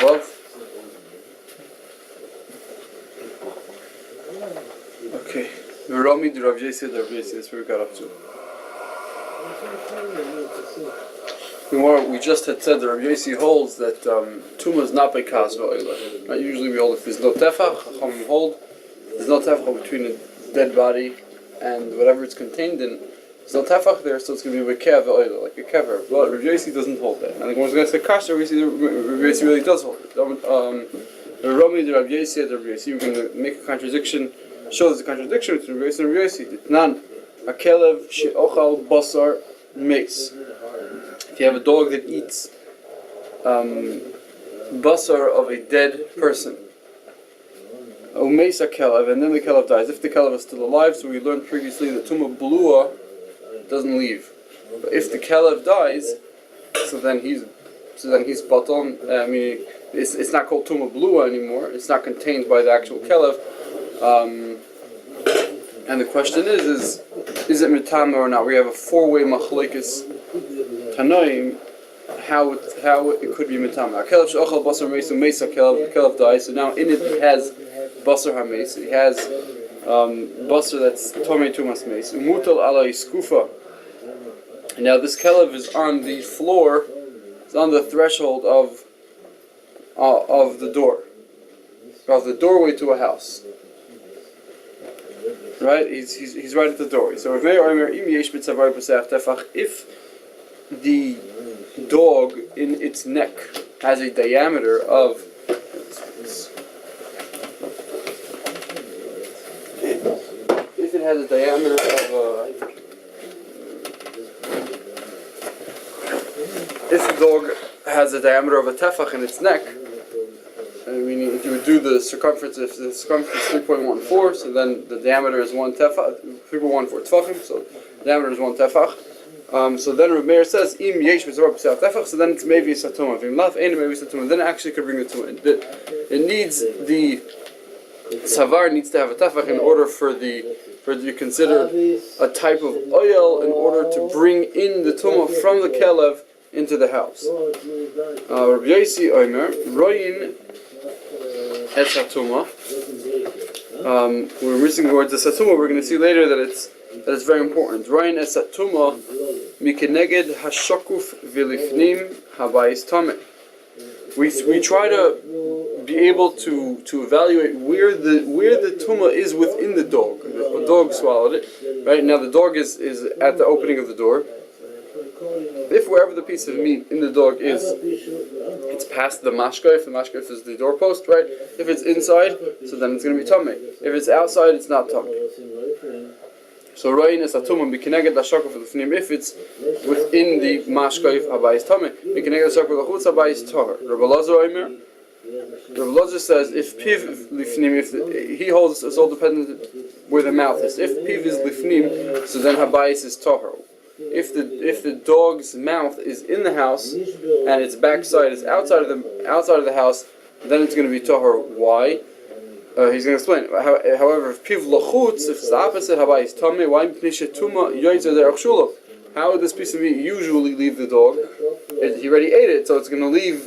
above. Okay. The Rami, the Rav Yesi, that's where we got up to. We just had said that Rabbi Yesi holds that Tumah is not by Kas v'Oila. Right? Usually we hold if there's no tefach, Chachamim hold there's no tefach between a dead body and whatever it's contained in. There's no tefach there, so it's going to be by v'Oila, like a kever. But Rabbi Yesi doesn't hold that. And the one's going to say Kasha, Rabbi Yesi really does hold it. The Rami, the Rabbi Yesi, the Rabbi Yesi, we're going to make a contradiction, show there's a contradiction between Rabbi Yesi and Rabbi Yesi. Itnan, a kelev she'ochal basar meis. If you have a dog that eats basar of a dead person, umeisa kelev, and then the kelev dies. If the kelev is still alive, so we learned previously that tumah blua doesn't leave. But if the kelev dies, so then he's baton. Meaning it's not called tumah blua anymore. It's not contained by the actual kelev. And the question is it mitama or not? We have a four-way machlekes Tanoim, how it could be mitama. Kelev she'ochal basar meis umeisa kelev. The kelev dies, so now in it has basar hameis. It has basar that's tomei tumas meis. Umutal alay skufa. And now this kelev is on the floor. It's on the threshold of the door, of the doorway to a house. Right? He's right at the doorway. So if the dog in its neck has a diameter of if it has a diameter of if the dog has a diameter of a tefach in its neck, meaning if you would do the circumference, if the circumference is 3.14, so then the diameter is 1 tefach, 3.14 tefachim, so the diameter is 1 tefach. So then Rabbi Meir says, Im yesh b'zor tefach, so then it's maybe a satuma. If laf ain't maybe satuma, then it actually could bring the tumah in. It needs the savar needs to have a tefach in order for you consider a type of oil in order to bring in the tumah from the kelev into the house. Rabbi Yossi Omer, Royin et satuma. We're missing the words of satuma. We're going to see later that it's very important. Royin et satuma mikeneged hashokuf v'lifnim habayis tameh. We try to be able to evaluate where the tumah is within the dog. The dog swallowed it. Right now the dog is at the opening of the door. If wherever the piece of meat in the dog is, it's past the mashkaif. The mashkaif is the doorpost, right? If it's inside, so then it's going to be tameh. If it's outside, it's not tameh. So Royin is atumah mikeneged hashokuf v'lifnim. If it's within the mashkaif, habayis tameh. Mikeneged hashokuf v'lachutz habayis tahor. Rabbi Elazar says if piv lifnim, he holds it's all dependent where the mouth is. If piv is lifnim, so then habayis is tahor. If the dog's mouth is in the house and its backside is outside of the house, then it's going to be tahor. Why? He's going to explain. However, if piv lachutz, if it's the opposite, habayis tameh. Why pnishetuma yoyzer derech shulov? How would this piece of meat usually leave the dog? He already ate it, so it's going to leave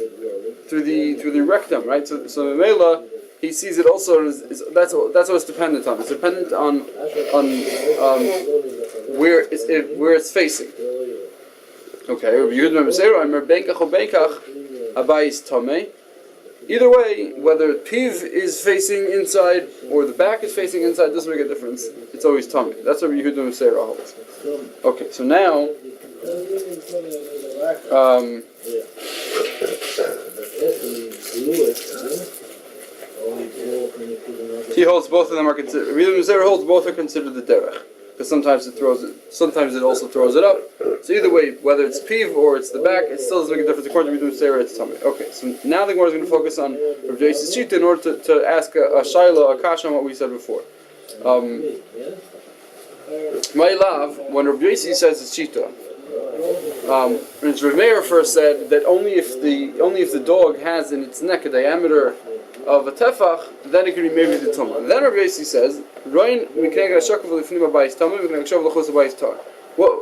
through the rectum, right? So Mela, he sees it also as that's what it's dependent on. It's dependent on where it's facing. Okay. Either way, whether piv is facing inside or the back is facing inside doesn't make a difference. It's always tummy. That's what Yehuda Meseira holds. Okay, so now he holds both of them are considered. Yehuda Meseira holds both are considered the derech. Because sometimes it also throws it up. So either way, whether it's piv or it's the back, it still doesn't make a difference. According to Rabbi Eliyahu Raful, it's tummy. Okay, so now the Gemara is going to focus on Rabbi Yosef's shita in order to ask a shaila, a kasha on what we said before. My love, when Rabbi Yosef says it's shita, and Rabbi Meir first said that only if the dog has in its neck a diameter of a tefach, then it could be maybe the tumah. Then Rabbi Yossi says,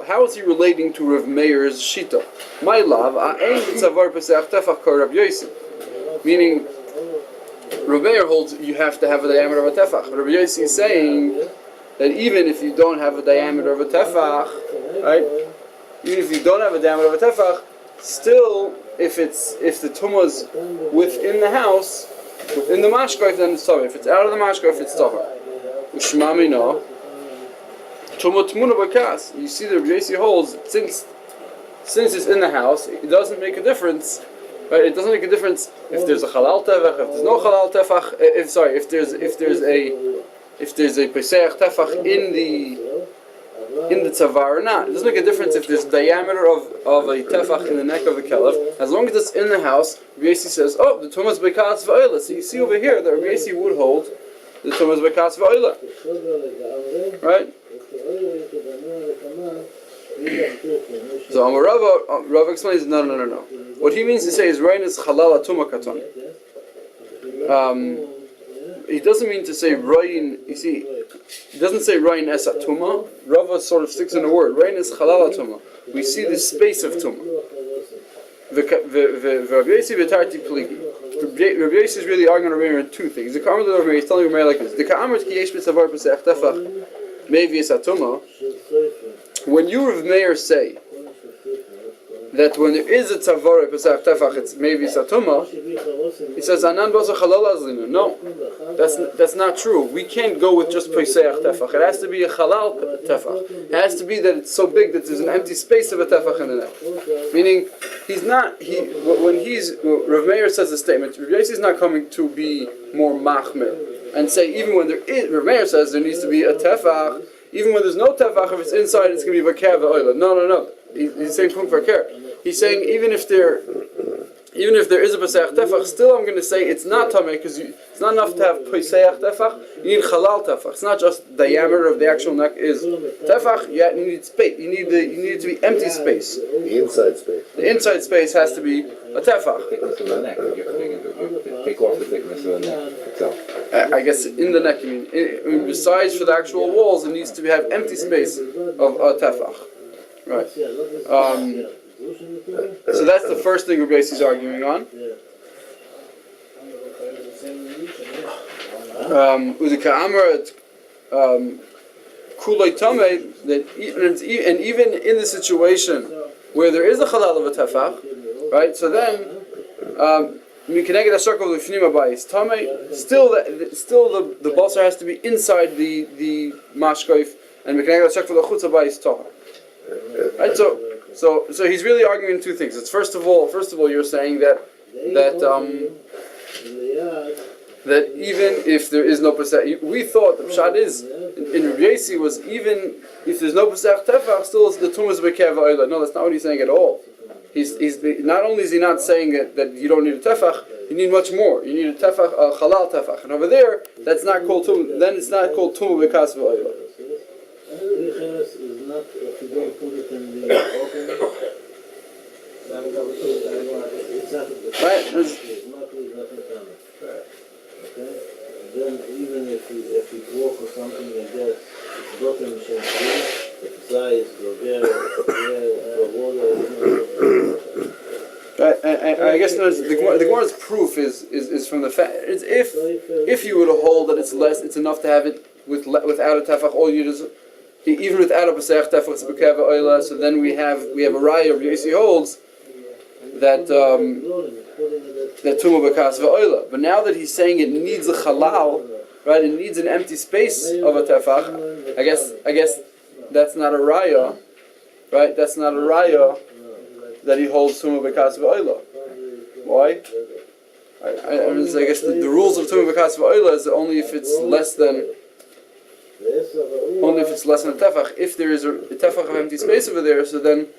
how is he relating to Rav Meir's shita? My love, Meaning, Rav Meir holds you have to have a diameter of a tefach. Rabbi Yossi is saying that even if you don't have a diameter of a tefach, right? Even if you don't have a diameter of a tefach, still, if the tumah is within the house, within the mashkoif, then it's tahor. If it's out of the mashkoif, it's tahor. Ushmami no. Tumah tmuna bakas. You see, the Rabbi Yossi holds since it's in the house, it doesn't make a difference. Right? It doesn't make a difference if there's a halal tefach, if there's no halal tefach. If there's a pesach tefach in the tzavar or not. It doesn't make a difference if there's a diameter of a tefach in the neck of the kelev. As long as it's in the house, Rabbi Yossi says, oh, the tumah is bekas v'oila. So you see over here that Rabbi Yossi would hold the tumah is bekas v'oila. Right? So Rav explains, no. What he means to say is Rain is halal atuma katon. He doesn't mean to say Rain. You see, he doesn't say Rain es atuma. Rav sort of sticks in the word. Rain is halal atuma. We see the space of tuma. Rabbi Yossi v'tarti pligi. Rabbi Yossi is really arguing over in two things. The Ka'amar of Rabbi is telling Rabbi like this: the Ka'amar ki yesh b'tzavar b'seach tefach maybe es atuma. When you Rav Meir say that when there is a tzavore pesach tefach, it's maybe satuma, he says anan basa halal azlinu. No, that's not true. We can't go with just pesach tefach. It has to be a halal tefach. It has to be that it's so big that there's an empty space of a tefach in the neck. Meaning, Rav Meir says a statement, Rav Yossi is not coming to be more machmir and say even when there is, Rav Meir says there needs to be a tefach. Even when there's no tefach, if it's inside, it's going to be vaker v'oila. No. He's saying pum vaker. He's saying even if there is a pesach tefach, still I'm going to say it's not tameh because it's not enough to have pesach tefach. You need halal tefach. It's not just the diameter of the actual neck is tefach. You need space. You need it to be empty space. The inside space. The inside space has to be a tefach. Thickness of the neck. Take off the thickness of the neck itself. I guess in the neck. I mean, besides for the actual walls, it needs to have empty space of a tefach. Right. So that's the first thing Rabbi Yossi is arguing on. Uzi ka'amar kulay tameh, and even in the situation where there is a halal of a tefach, right? So then, still the basar has to be inside the mashkoif, and right. So he's really arguing two things. It's first of all you're saying that even if there is no pesach, we thought the pshat is in Rabbi Yossi was even if there's no pesach tefach, still the tumah is beker v'oila. No, that's not what he's saying at all. He's not only is he not saying that you don't need a tefach, you need much more. You need a tefach, a halal tefach, and over there that's not called tumah. Then it's not called tumah bekas v'oila. If you don't put it in the oven, right? It's not okay? Then even if you walk or something like that, it's not in the same the size, the right, and I guess the Gemara's proof is from the fact it's if you were to hold that it's enough to have it without a tefach, all you just even without a pesach tefach it's beker v'oila. So then we have a raya of Yossi holds that tumah bekas v'oila. But now that he's saying it needs a halal, right? It needs an empty space of a tefach. I guess that's not a raya, right? That's not a raya that he holds tumah bekas v'oila. Why? I guess the rules of tumah bekas v'oila is only if it's less than a tefach. If there is a tefach of empty space over there, so then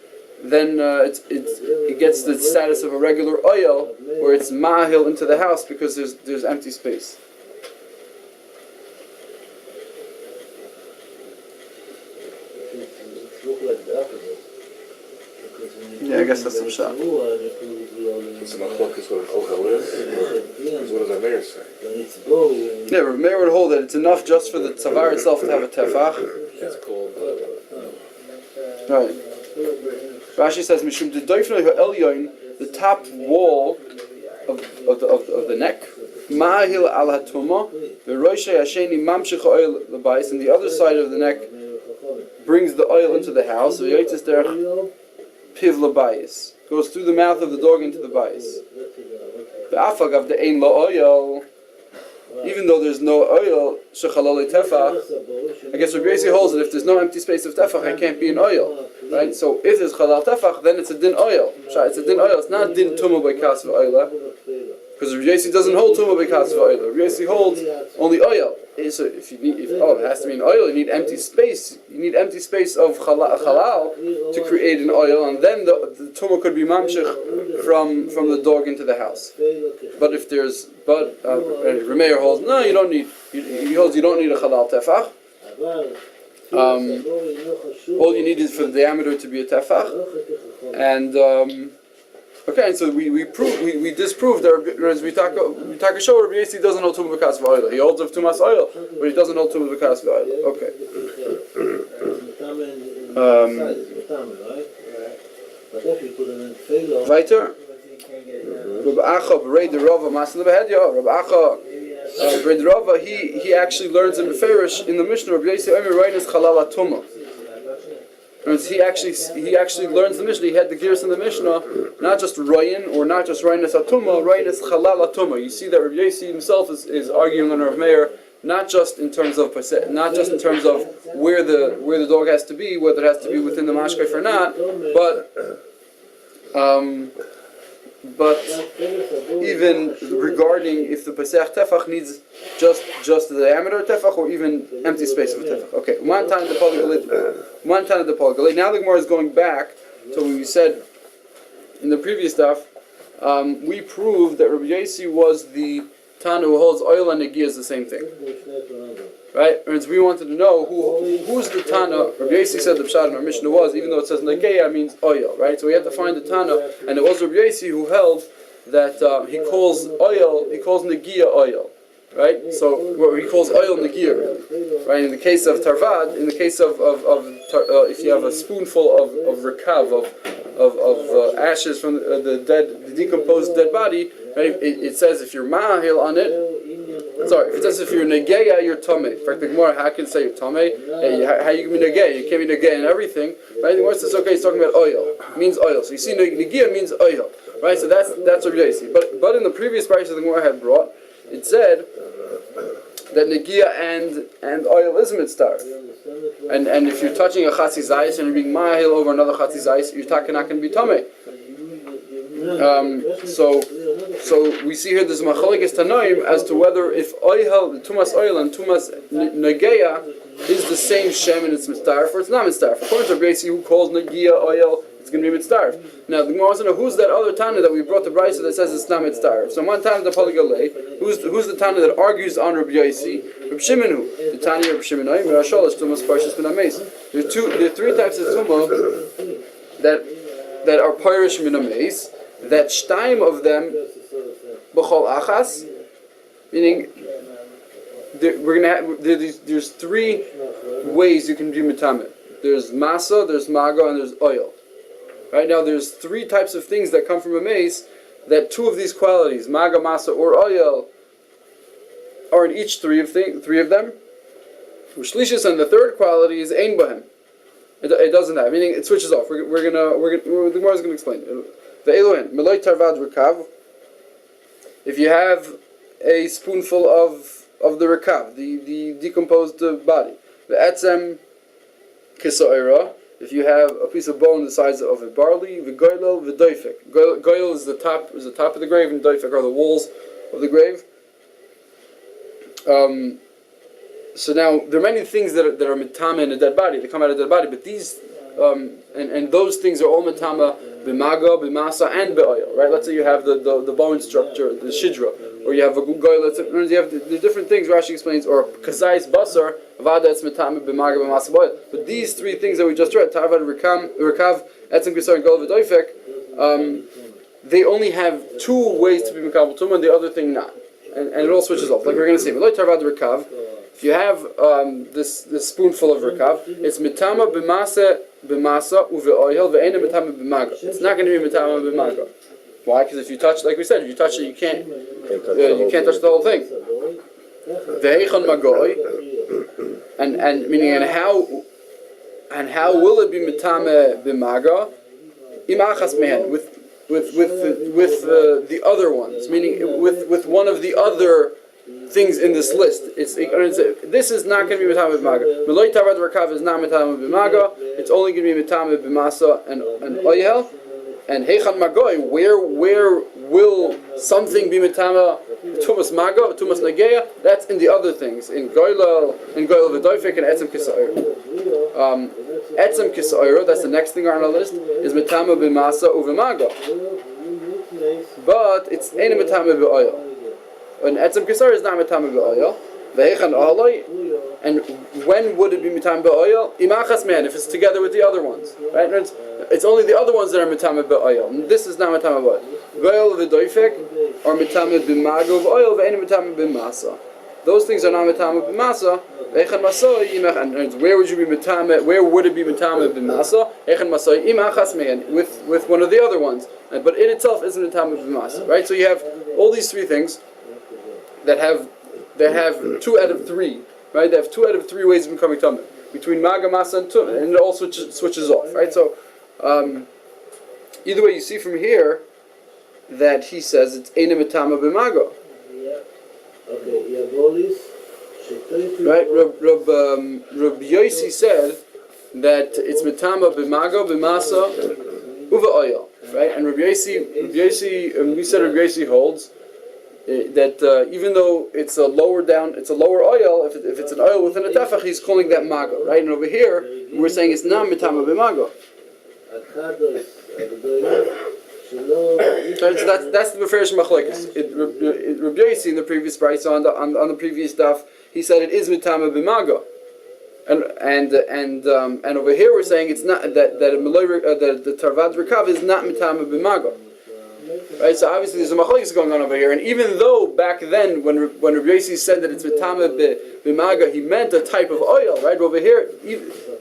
it gets the status of a regular oil where it's mahil into the house because there's empty space. Yeah, I guess that's some shot. It's a machlokes what Kolel is. What does the mayor say? Yeah, Rabbi Meir would hold that it's enough just for the tzavar itself to have a tefach. It's called. Right. Rashi says, "Mishum dedoifnei ha'elyon," the top wall of the neck. Ma'ahil al hatuma, v'roishay hasheni mamshich oil l'bayis, and the other side of the neck brings the oil into the house. V'yotzes derech piv l'bayis, goes through the mouth of the dog into the bayis. V'afagav de'ein lo oil, even though there's no oil, shechalolei tefach. I guess Rabbi Yossi holds that if there's no empty space of tefach, it can't be an oil, right? So if there's chalal tefach, then it's a din oil. It's a din oil. It's not din tumah by kas v'oila, because Rabbi Yossi doesn't hold tumah by kas v'oila. Rabbi Yossi holds only oil. So if it has to be an oil, you need empty space. You need empty space of halal to create an oil, and then the tumah could be mamshich from the dog into the house. But if there's Rameir holds no, you don't need. He holds you don't need a halal tefach. All you need is for the diameter to be a tefach, and okay. And so we disproved that we talk a show. Rabbi Yossi doesn't hold tumah b'kas v'oil. He holds of tumas oil, but he doesn't hold tumah b'kas v'oil. Okay. Weiter. Rabbi Acha b'rei derava masna behedya. Rabbi Acha b'rei derava he actually learns in Beferish in the Mishnah. Rabbi Yossi Omer Reinas Chalal Tumah. He actually learns the Mishnah. He had the gears in the Mishnah, not just Royin or not just Reinas Atuma, Reinas Chalal Atuma. You see that Rabbi Yossi himself is arguing on Rav Meir, not just in terms of where the dog has to be, whether it has to be within the mashkef or not, but even regarding if the Pesach Tefach needs just the diameter of Tefach or even empty space of Tefach. Okay, one time the Polygalit. Now the Gemara is going back to what we said in the previous stuff. We proved that Rabbi Yossi was the Tana who holds oil and Negiah is the same thing. Right? And we wanted to know who's the Tana. Rabbi Yossi said the Pshat in our Mishnah was, even though it says Negiah means oil, right? So we had to find the Tana, and it was Rabbi Yossi who held that he calls Negiah oil, right? So he calls oil Negiah, right? In the case of Tarvad, in the case of if you have a spoonful of rekav of ashes from the decomposed dead body, right? It says if you're ma'ahil on it. Sorry, if it says if you're negeya, you're tamei. In fact, the Gemara, how can say you're tamei? How you can be negeya? You can't be negeya and everything, right? The Gemara says okay, it's talking about oil. It means oil. So you see, negeya means oil, right? So that's Rabbi Yossi. But in the previous parsha the Gemara had brought, it said that negeya and oil is mitzvah. And if you're touching a chatzi zayis and you're being ma'ahil over another chatzi zayis, you're not going to be tamei. So we see here there's machlokes tanoim as to whether if oil, tumas oil and tumas negeya is the same shem and it's mitzdarf or it's not mitzdarf. According to Rabbi Yossi, who calls negeya oil, it's going to be mitzdarf. Now the Gemara wants to know who's that other Tana that we brought the brayso that says it's not mitzdarf. So one Tana the Polygalei, who's the Tana that argues on Rabbi Yossi? Rabbi Shimonu, the Tana Rabbi Shimonu, Mirashol tumas parshas ben ameis. There are three types of tumah that are parish min ameis. That shtaim of them b'chol achas, meaning there's three ways you can do mitamet. There's masa, there's maga, and there's oil. Right now, there's three types of things that come from a mace. That two of these qualities, maga, masa, or oil, are in each three of them. Ushlishis, and the third quality is ein bahem. It doesn't have, meaning it switches off. The Gemara is going to explain it. The Elohim, Meloi Tarvad Rekav. If you have a spoonful of the Rekav, the decomposed body, the Etzem Kisoira, if you have a piece of bone the size of a barley, the Goylel, the Doifek. Goyel is the top of the grave, and Doifek are the walls of the grave. So now there are many things that are mitama in a dead body. They come out of a dead body, but these and those things are all mitama. B'maga, b'masa, and b'oil, right? Let's say you have the bone structure, the shidra, or you have a goyel. You have the different things Rashi explains, or kazais basar, vada etz mitame b'maga, b'masa, b'oil. But these three things that we just read, tarvad, rekav, etzem kisar, and goyel v'doifek, they only have two ways to be mekabel tumah, and the other thing not, and it all switches off. Like we're going to say, tarvad rekav. If you have this spoonful of rekav, it's mitama b'masa uve'oil ve'ena mitama b'maga. It's not going to be mitama b'maga. Why? Because if you touch, like we said, if you touch it, you can't touch the whole thing. Ve'echon magoi, and meaning and how will it be mitame b'maga? Imachas mehen with the other ones, meaning with one of the other things in this list. This is not going to be mitame b'maga. Meloi tavad rakav is not mitame b'maga. It's only going to be mitame b'masa and oyel. And heichan magoi, where will something be mitame tumas maga, tumas nageya? That's in the other things, in goylel v'doifik and etzem kisayir. Etzem kisayir, that's the next thing on our list, is mitame b'masa uv'maga. But it's ain't mitame b'oil. And etzem kisayir is not mitame b'oil. Ve'echan aloi, and when would it be mitame b'oil? Imachas man, if it's together with the other ones, right? It's only the other ones that are mitame b'oil. This is not mitame b'oil. Goyel v'doifek are mitame b'mago v'oil ve'ein mitame b'masa. Those things are not mitame b'masa. Ve'echan masoi imach. And where would you be mitame? Where would it be mitame b'masa? Ve'echan masoi imachas man with one of the other ones. But it itself isn't mitame b'masa, right? So you have all these three things that have 2 out of 3, right? They have 2 out of 3 ways of becoming tameh. Between maga, masa, and tum, and it all switches off, right? So, either way, you see from here that he says it's eina mitama b'maga. Right? Rabbi Yossi said that it's mitama b'maga, b'masa, uva'oyel, right? And Rabbi Yossi, we said Rabbi Yossi holds that even though it's a lower oil, if it's an oil within a tefach, he's calling that maga, right? And over here, we're saying it's not mitama b'maga. So that's the Beferish Machlekes. Rabbi Yossi in the previous brayso on the previous daf, he said it is mitama b'maga, and over here we're saying it's not that the tarvad rekav is not mitama b'maga. Right, so obviously there's a machlokes going on over here, and even though back then when Rabbi Yossi said that it's mitame b'maga, he meant a type of oil, right? Over here,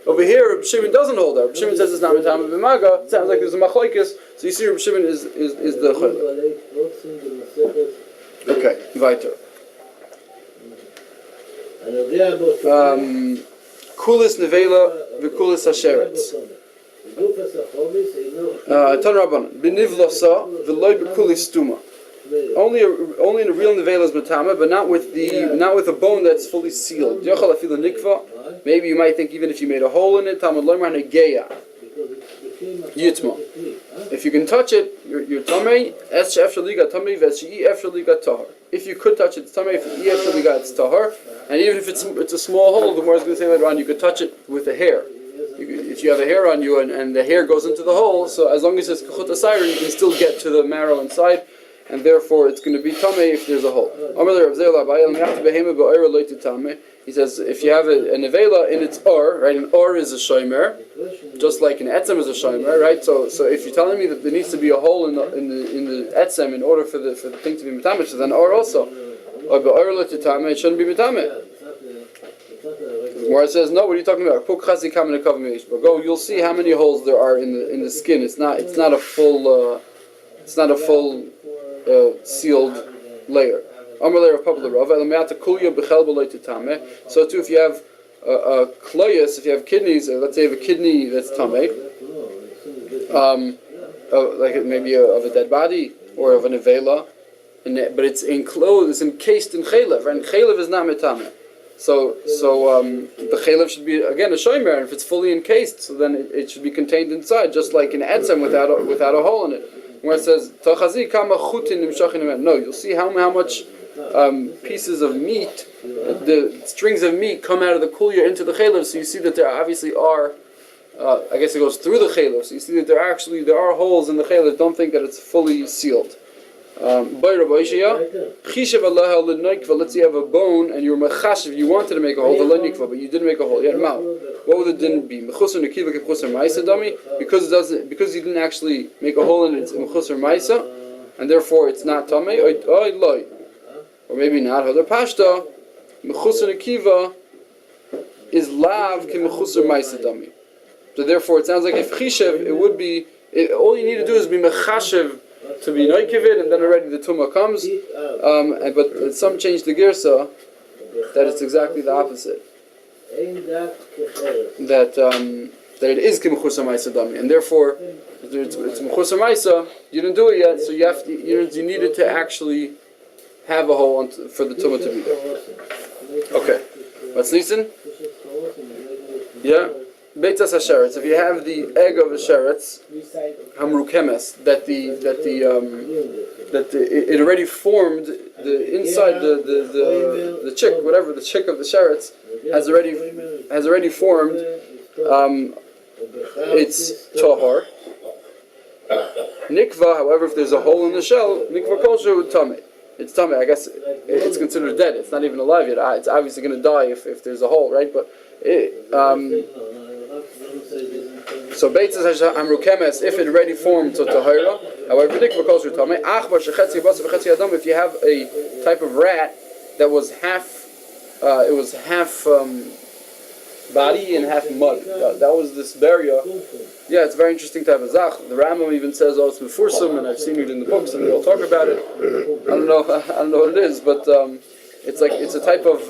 Rabbi Shimon doesn't hold that. Rabbi Shimon says it's not mitame b'maga. It sounds like there's a machlokes. So you see, Rabbi Shimon is the chulin. Okay, weiter. Kulis nevela v'kulis hasheretz. Tan Rabbanan b'nivlosa v'loy b'kulis stuma. Only in a real nevela is matama, but not with a bone that's fully sealed. Maybe you might think even if you made a hole in it, tamad loymar negeya yitma. If you can touch it, you're tamei. Es she'efshar liga tamei v'eshe'i efshar liga tahar. If you could touch it, it's tamei. If it's efshar liga, it's tahar. And even if it's a small hole, the Gemara is going to say later on, you could touch it with a hair. If you have a hair on you and the hair goes into the hole, so as long as it's kachut asayir, you can still get to the marrow inside, and therefore it's going to be tamei if there's a hole. He says if you have a nevela in its or, right, an or is a shomer, just like an etzem is a shomer, right? So if you're telling me that there needs to be a hole in the etzem in order for the thing to be mitame, so then or also, or be'or lo titame, it shouldn't be mitame. Where it says no, what are you talking about? Go, you'll see how many holes there are in the skin. It's not a full sealed layer. So too, if you have a kloyus, if you have kidneys, let's say you have a kidney that's tamei, like maybe of a dead body or of a nevela, but it's enclosed, it's encased in chaylev, and chaylev is not metame. So the chaylev should be again a shomer, and if it's fully encased, so then it should be contained inside, just like an etzem without a hole in it. Where it says tachazi kama chutin nimshachin. No, you'll see how much pieces of meat, the strings of meat come out of the kulya into the chaylev. So you see that there obviously are. I guess it goes through the chaylev. So you see that there are holes in the chaylev. Don't think that it's fully sealed. Let's say you have a bone and you're mechashiv, you wanted to make a hole, but you didn't make a hole yet. What would it then be? Because you didn't actually make a hole in it, it's mechusar maisa, and therefore it's not tamei. Or maybe not. Hadar pashta mechusar nekiva is lav ki mechusar maisa dami. So therefore, it sounds like if chishev, it would be. All you need to do is be mechashiv to be noikivid, and then already the tumah comes. But some change the girsa that it's exactly the opposite. That it is kimchus ha'maisa dami, and therefore it's mechus ha'maisa. You didn't do it yet, so you needed to actually have a hole for the tumah to be there. Okay, let's listen. Yeah, beitzas hasheretz. If you have the egg of a sheretz, hamrukemes, it already formed the inside the chick, whatever the chick of the sheretz has already formed. It's tahor. Nikva, however, if there's a hole in the shell, nikva kosher tame. It's tame. I guess it's considered dead. It's not even alive yet. It's obviously going to die if there's a hole, right? But so beitzas amrukemes, if it already formed to tahora. However, nikva kosher tame. Achbar shechetzi basa v'chetzi adam. If you have a type of rat that was half, body and half mud. That was this barrier. Yeah, it's a very interesting type of zach. The Rambam even says, "Oh, it's mefursum," and I've seen it in the books, and they all talk about it. I don't know what it is, but it's a type of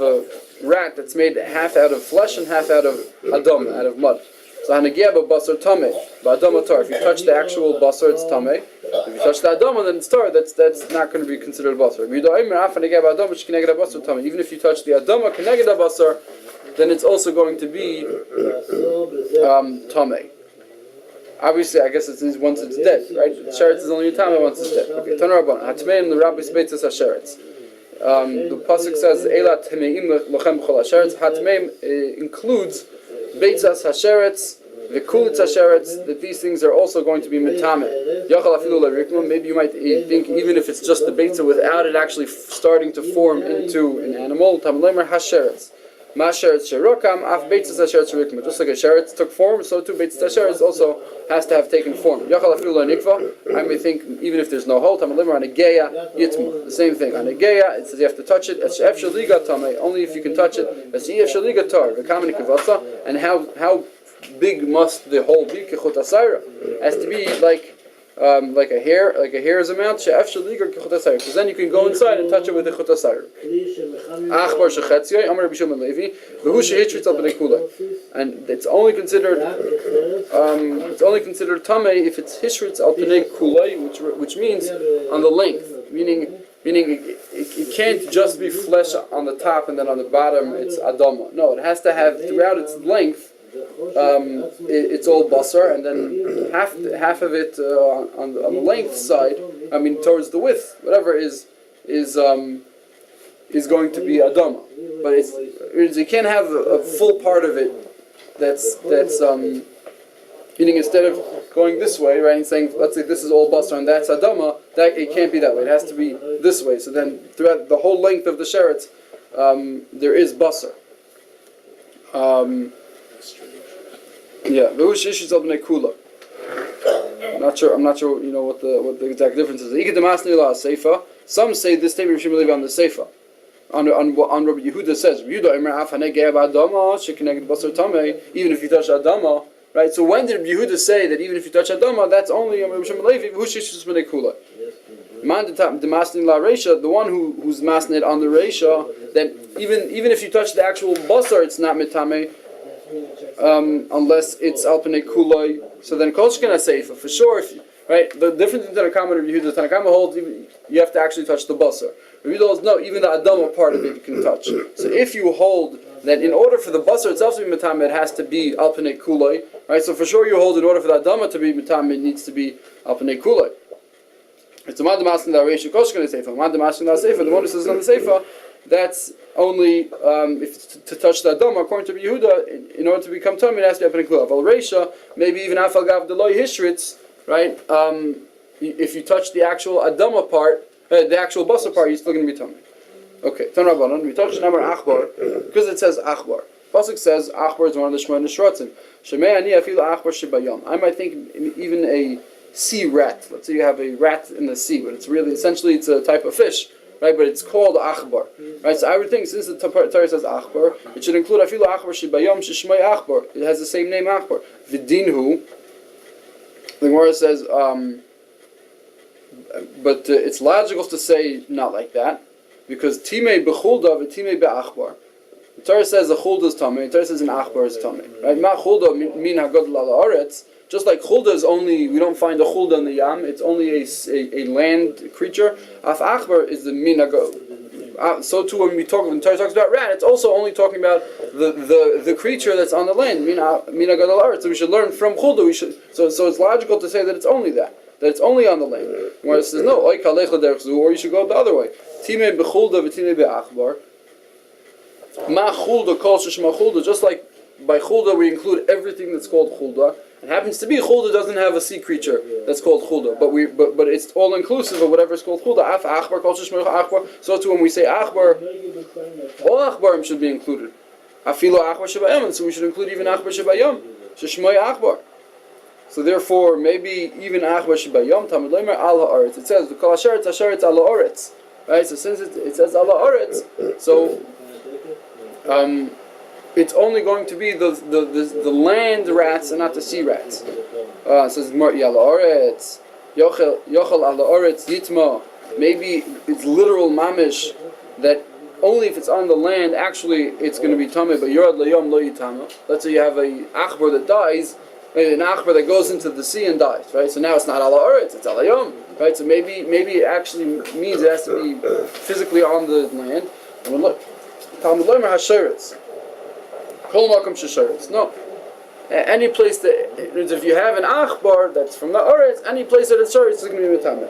rat that's made half out of flesh and half out of adam, out of mud. So hanegeba basar tame, ba'adam tar. If you touch the actual basar, it's tame. If you touch the adam, then it's tar. That's not going to be considered basar. Even if you touch the adam keneged basar, then it's also going to be tame. Obviously, I guess it's once it's dead, right? Sheretz is only a tame once it's dead. Okay, Tanarabban. Hatmeim the Rabbi beitzas hasheretz. The pasuk says, "Ela tmeim lochem b'chol hasheretz." Hatmeim includes beitzas hasheretz, v'kulitz hasheretz. That these things are also going to be metame. Yachal afilu l'rikma. Maybe you might think even if it's just the beitza without it actually starting to form into an animal. Tamleimer hasheretz. Masheretz sherokam af beitzas hasheretz rikma. Just like a sheretz took form, so too beitzas hasheretz also has to have taken form. Yachal afilu l'nikva. I may think even if there's no hole, tamleimer anegeya yitma. The same thing. Anegeya, it says you have to touch it. Ef shaliga tame. Only if you can touch it. Ef shaliga tar. V'kamen kivasa. And how big must the hole be? Kechut asayra. Has to be like a hair's amount. She'ef shaliga kechut asayra. Because then you can go inside and touch it with the chut asayra. Achbar shechetziy. Amar Rabbi Shimon Levi. V'hu shehitzritz al b'nei kula. And it's only considered tame if it's hishritz al b'nei kula, which means on the length, meaning it can't just be flesh on the top and then on the bottom it's adama. No, it has to have throughout its length. It's all basar, and then half of it on the length side. I mean, towards the width, whatever is going to be adama. But you can't have a full part of it. That's meaning instead of going this way, right, and saying, let's say this is all basar and that's adama, that it can't be that way. It has to be this way. So then throughout the whole length of the sheretz, there is basar. Yeah, I'm not sure. You know what the exact difference is. Some say this statement should believe on the seifa. On Rabbi Yehuda says, even if you touch adama, right? So when did Rabbi Yehuda say that even if you touch adama, that's only the one who's masnid on the reisha, then even if you touch the actual basar, it's not mitame. Unless it's alpine kuloi, so then kol shkena seifa for sure. Right, the difference between Tanakama and Rabbi Yehuda, Tanakama holds you have to actually touch the basar. Rabbi Yehuda holds no, even the adama part of it you can touch. So if you hold that in order for the basar itself to be mitame, it has to be alpine kuloi, right? So for sure you hold in order for the adama to be mitame, it needs to be alpine kuloi. It's a madamaskin da reisha kol shkena seifa. Madamaskin da seifa. The one who says on the seifa, that's only if to touch the adama, according to Rabbi Yehuda, in order to become tummy, it has to be apnei kula. Val reisha, maybe even afal gav deloi hishritz, right? If you touch the actual adama part, the actual basar part, you're still going to be tummy. Okay, Tan Rabbanon, we touch the number achbar because it says achbar. Pasuk says achbar is one of the shmona shrotzim. Shemei ani afilu achbar shebayam. I might think even a sea rat. Let's say you have a rat in the sea, but it's really essentially it's a type of fish. Right, but it's called achbar. Right, so I would think since the Torah says achbar, it should include afilu achbar shebayom sheshmei achbar. It has the same name achbar. V'dinhu. The Gemara says but it's logical to say not like that, because timei bechulda v'timei be'achbar. The Torah says the chulda is tamei. The Torah says an achbar is tamei. Right? Ma chulda min hagadol ala aretz. Just like chulda is only, we don't find a chulda in the yam. It's only a land creature. Af achbar is the min hagadol. So too when the Torah talks about rat, it's also only talking about the creature that's on the land. Min hagadol ala aretz. So we should learn from chulda. So it's logical to say that it's only that it's only on the land. Where it says no, or you should go the other way. Timei bechulda v'timei be'achbar. Ma chulda kol sheshma chulda. Just like by chulda we include everything that's called chulda. It happens to be chulda doesn't have a sea creature that's called chulda, but it's all inclusive of whatever is called chulda. Af achbar kol sheshma achbar. So too when we say achbar, all achbarim should be included. Afilo achbar shebayam. So we should include even achbar shebayam. Sheshma achbar. So therefore, maybe even achbar shebayam tamid leimer al haaretz. It says the kol hasharetz hasharetz al haaretz. Right. So since it says al haaretz, so it's only going to be the land rats and not the sea rats. It says marti al haaretz yochel al haaretz yitma. Maybe it's literal mamish that only if it's on the land actually it's going to be tameh, but yorad layom lo yitama. Let's say you have a achbar that dies. An achbar that goes into the sea and dies, right? So now it's not ala aretz, it's ala yom, right? So maybe it actually means it has to be physically on the land. And look, Talmud Lomer hasharetz, kol makom shesharetz. No, any place that if you have an achbar that's from the aretz, any place that it's sharetz is going to be mitameh.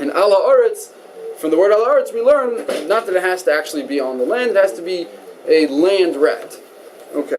And ala aretz, from the word ala aretz, we learn not that it has to actually be on the land; it has to be a land rat. Okay.